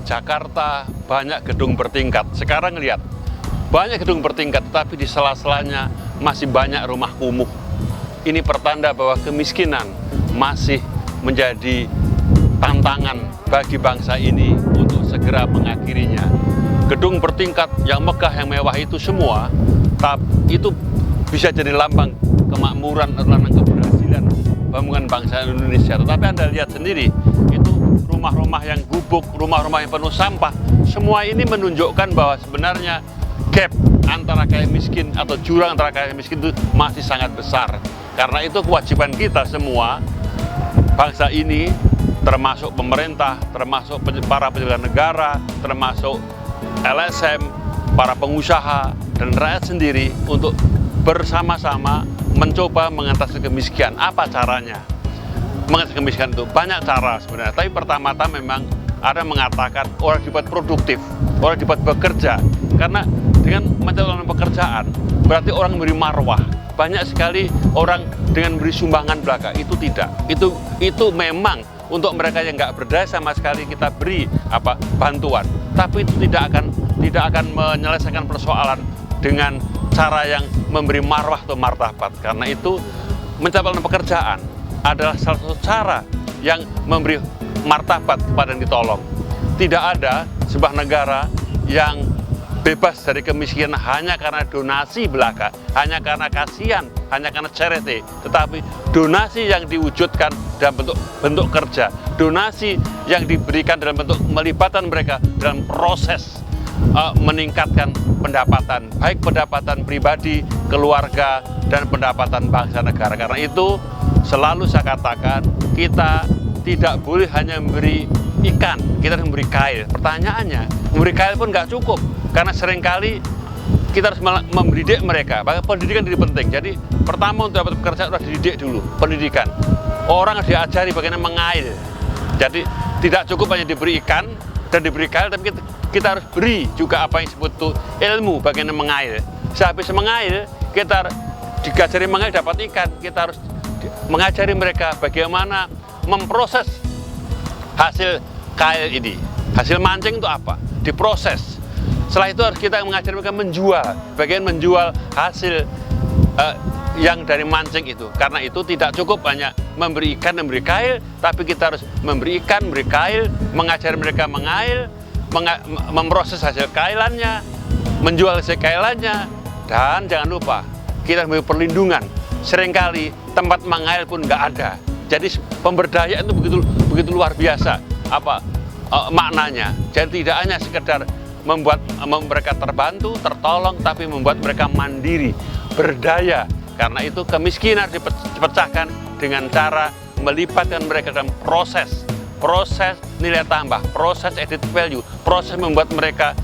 Jakarta banyak gedung bertingkat. Sekarang lihat, banyak gedung bertingkat, tetapi di sela-selanya masih banyak rumah kumuh. Ini pertanda bahwa kemiskinan masih menjadi tantangan bagi bangsa ini untuk segera mengakhirinya. Gedung bertingkat yang megah, yang mewah itu semua, itu bisa jadi lambang kemakmuran atau lambang keberhasilan pembangunan bangsa Indonesia. Tetapi Anda lihat sendiri, itu rumah-rumah yang gubuk, rumah-rumah yang penuh sampah, semua ini menunjukkan bahwa sebenarnya gap antara kaya miskin atau jurang antara kaya miskin itu masih sangat besar. Karena itu kewajiban kita semua, bangsa ini, termasuk pemerintah, termasuk para penyelenggara negara, termasuk LSM, para pengusaha, dan rakyat sendiri untuk bersama-sama mencoba mengatasi kemiskinan. Apa caranya? Mengatasi kemiskinan itu banyak cara sebenarnya, tapi pertama-tama memang ada mengatakan orang dibuat produktif, orang dibuat bekerja. Karena dengan menciptakan pekerjaan, berarti orang memberi marwah. Banyak sekali orang dengan memberi sumbangan belaka, itu tidak. Itu memang untuk mereka yang nggak berdaya sama sekali kita beri bantuan. Tapi itu tidak akan menyelesaikan persoalan dengan cara yang memberi marwah atau martabat. Karena itu menciptakan pekerjaan adalah salah satu cara yang memberi martabat kepada yang ditolong. Tidak ada sebuah negara yang bebas dari kemiskinan hanya karena donasi belaka, hanya karena kasihan, hanya karena charity, tetapi donasi yang diwujudkan dalam bentuk kerja, donasi yang diberikan dalam bentuk melibatkan mereka dalam proses meningkatkan pendapatan, baik pendapatan pribadi, keluarga, dan pendapatan bangsa negara. Karena itu selalu saya katakan, kita tidak boleh hanya memberi ikan, kita harus memberi kail. Pertanyaannya, memberi kail pun nggak cukup, karena seringkali kita harus mendidik mereka. Maka pendidikan jadi penting. Jadi pertama untuk dapat pekerjaan harus dididik dulu, pendidikan. Orang harus diajari bagaimana mengail. Jadi tidak cukup hanya diberi ikan dan diberi kail, tapi kita harus beri juga apa yang disebut itu ilmu bagaimana mengail. Sehabis mengail, kita diajari mengail dapat ikan, kita harus mengajari mereka bagaimana memproses hasil kail ini. Hasil mancing itu apa? Diproses. Setelah itu harus kita mengajari mereka menjual, bagaimana menjual hasil yang dari mancing itu. Karena itu tidak cukup hanya memberi ikan dan memberi kail, tapi kita harus memberi ikan, memberi kail, mengajari mereka mengail, memproses hasil kailannya, menjual hasil kailannya, dan jangan lupa kita memberi perlindungan. Seringkali tempat mengail pun nggak ada. Jadi pemberdayaan itu begitu luar biasa maknanya. Jadi tidak hanya sekedar membuat mereka terbantu, tertolong, tapi membuat mereka mandiri, berdaya. Karena itu kemiskinan dipecahkan dengan cara melibatkan mereka dalam proses nilai tambah, proses added value, proses membuat mereka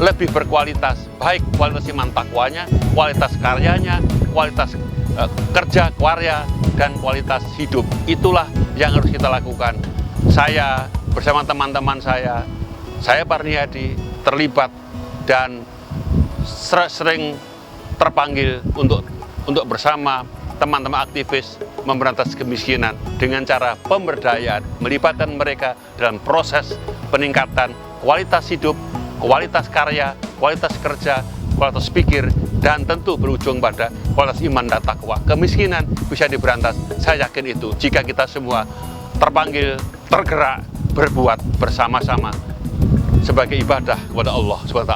lebih berkualitas, baik kualitas iman takwanya, kualitas karyanya, kualitas kerja karya, dan kualitas hidup. Itulah yang harus kita lakukan. Saya bersama teman-teman saya Parniadi, terlibat dan sering terpanggil untuk bersama teman-teman aktivis memberantas kemiskinan dengan cara pemberdayaan, melibatkan mereka dalam proses peningkatan kualitas hidup, kualitas karya, kualitas kerja, kualitas pikir, dan tentu berujung pada kualitas iman dan takwa. Kemiskinan bisa diberantas, saya yakin itu, jika kita semua terpanggil, tergerak, berbuat bersama-sama sebagai ibadah kepada Allah SWT.